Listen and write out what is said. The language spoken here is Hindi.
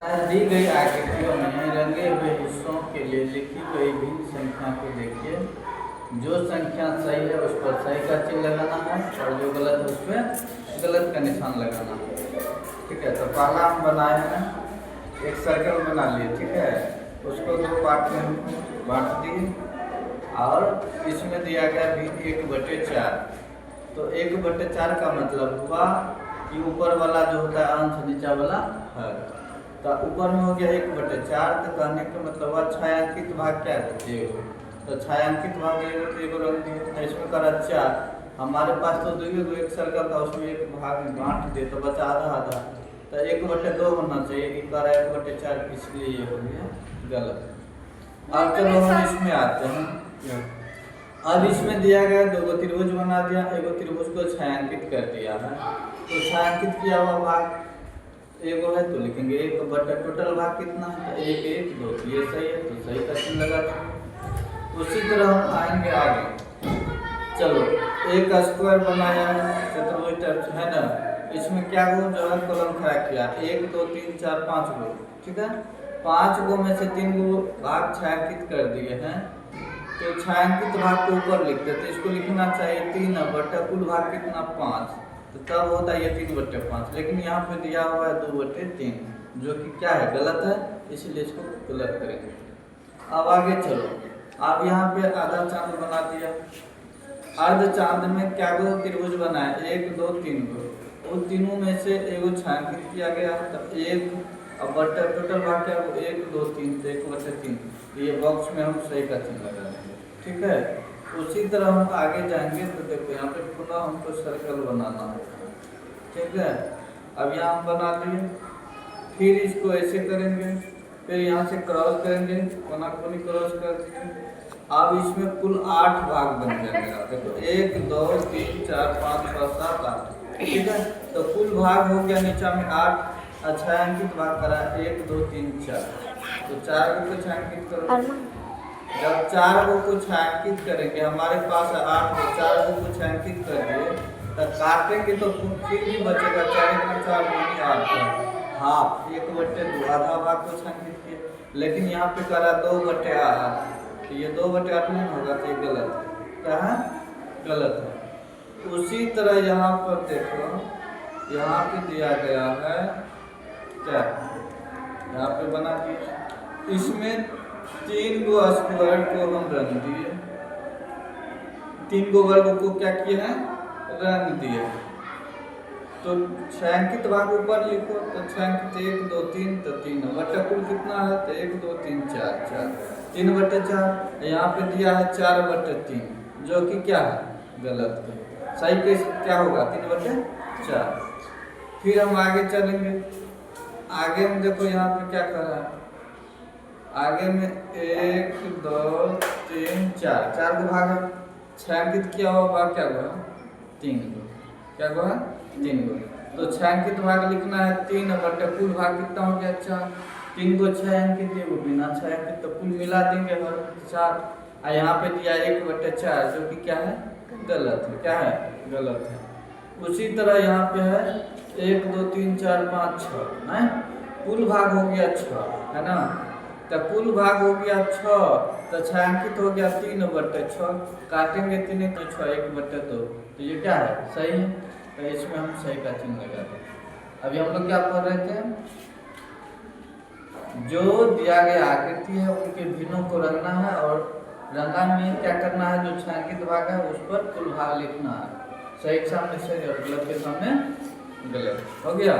दी गई आकृतियों में रंगे हुए हिस्सों के लिए लिखी गई भिन्न संख्या को देखिए। जो संख्या सही है उस पर सही का चिन्ह लगाना है और जो गलत है उस पर गलत का निशान लगाना है। ठीक है, तो पहला हम बनाए हैं, एक सर्कल बना लिए। ठीक है, उसको दो पार्ट में बांट दिए और इसमें दिया गया भी 1/4। तो 1/4 का मतलब हुआ कि ऊपर वाला जो होता है अंश, नीचा वाला है। तो ऊपर में हो गया 1/4। तो कहने का मतलब हुआ छायांकित भाग क्या है, एगो। तो छायांकित भाग एगो रख दिए। इसमें करा 4, हमारे पास तो दो एक सर्कल था, उसमें एक भाग में बांट दिए तो बचा आधा। तो 1/2 होना चाहिए, कि करा 1/4, इसलिए ये हो गया गलत। अब चलो हम इसमें आते हैं। अब इसमें दिया गया 2 त्रिभुज बना दिया, एगो त्रिभुज को छायांकित कर दिया है। तो छायांकित किया हुआ भाग एगो है तो लिखेंगे 1/, टोटल भाग कितना है 1, 1, 2। ये सही है तो सही का चिन्ह लगा देंगे। उसी तरह हम आएंगे आगे। चलो, एक स्क्वायर बनाया है, चतुर्भुज है ना। इसमें क्या हो जो है कॉलम खड़ा किया, 1, 2, 3, 4, 5 गो। ठीक है, 5 गो में से 3 गो भाग छायांकित कर दिए हैं। तो छायांकित भाग को ऊपर लिखते तो इसको लिखना चाहिए 3/, कुल भाग कितना 5। तो तब होता है ये 3/5, लेकिन यहाँ पे दिया हुआ है 2/3, जो कि क्या है गलत है, इसलिए इसको गलत करेंगे। अब आगे चलो, अब यहाँ पे आधा चांद बना दिया। अर्ध चांद में क्या गो त्रिभुज बनाए, 1, 2, 3 गो। उन तीनों में से एगो छायांकित किया गया। तब 1/, टोटल भाग क्या हो 1, 2, 3, 1/3। ये बॉक्स में हम सही का चिन्ह लगा देंगे। ठीक है, उसी तरह हम आगे जाएंगे तो देखो यहाँ पे पुनः हमको सर्कल बनाना है। ठीक है, अब यहाँ हम बना लिए, फिर इसको ऐसे करेंगे, फिर यहाँ से क्रॉस करेंगे, कोना कोनी क्रॉस कर दिए। अब इसमें कुल 8 भाग बन जाएगा। देखो 1, 2, 3, 4, 5, 6, 7, 8। ठीक है, तो कुल भाग हो गया नीचा में 8। छायांकित भाग करा 1, 2, 3, 4। तो 4 को छायांकित करो। जब 4 को छायांकित करेंगे, हमारे पास 8 को 4 को छायांकित कर दिए, तो काटेंगे तो फिर भी बचेगा 4 × 4 = 8, हाफ 1/2, आधा भाग को छायांकित किया। लेकिन यहाँ पे करा 2/8, तो ये 2/8 नहीं होगा, तो ये गलत है। क्या है, गलत है। उसी तरह यहाँ पर देखो, यहाँ पे दिया गया है क्या, यहाँ पे बना दिया, इसमें 3 गो स्क्वायर को हम रंग दिए, 3 गो वर्ग को क्या किए हैं, रंग दिए। तो छायांकित भाग ऊपर लिखो, तो छायांकित 1, 2, 3, तो 3 कुल कितना है, तो 1, 2, 3, 4, 3/4। यहाँ पे दिया है 4/3, जो कि क्या है, गलत है। सही कैसे क्या होगा, 3/4। फिर हम आगे चलेंगे। आगे में देखो यहाँ पे क्या कर रहा है, आगे में 1, 2, 3, 4, 4 गो भाग है। छायांकित किया हुआ भाग क्या हुआ, 3 गो। क्या हुआ, 3 गो। तो छायांकित भाग लिखना है 3/, कुल भाग कितना हो गया 4। 3 गो छायांकित, एगो बिना छायांकित, तो कुल मिला देंगे 4। यहाँ पे दिया 1/4, जो कि क्या है, गलत है। क्या है, गलत है। उसी तरह यहाँ पे है 1, 2, 3, 4, 5, 6, नहीं, कुल भाग हो गया 6, है ना। तो कुल भाग हो गया 6, तो छायांकित हो गया 3/6। काटेंगे 3 को 6, 1/2, तो ये क्या है, सही है। तो इसमें हम सही का चिन्ह लगा दें। अभी हम लोग क्या पढ़ रहे थे, जो दिया गया आकृति है उनके भिन्नों को रंगना है, और रंगा में क्या करना है, जो छायांकित भाग है उस पर कुल भाग लिखना है। सही के सामने सही और गलत के सामने गलत। हो गया।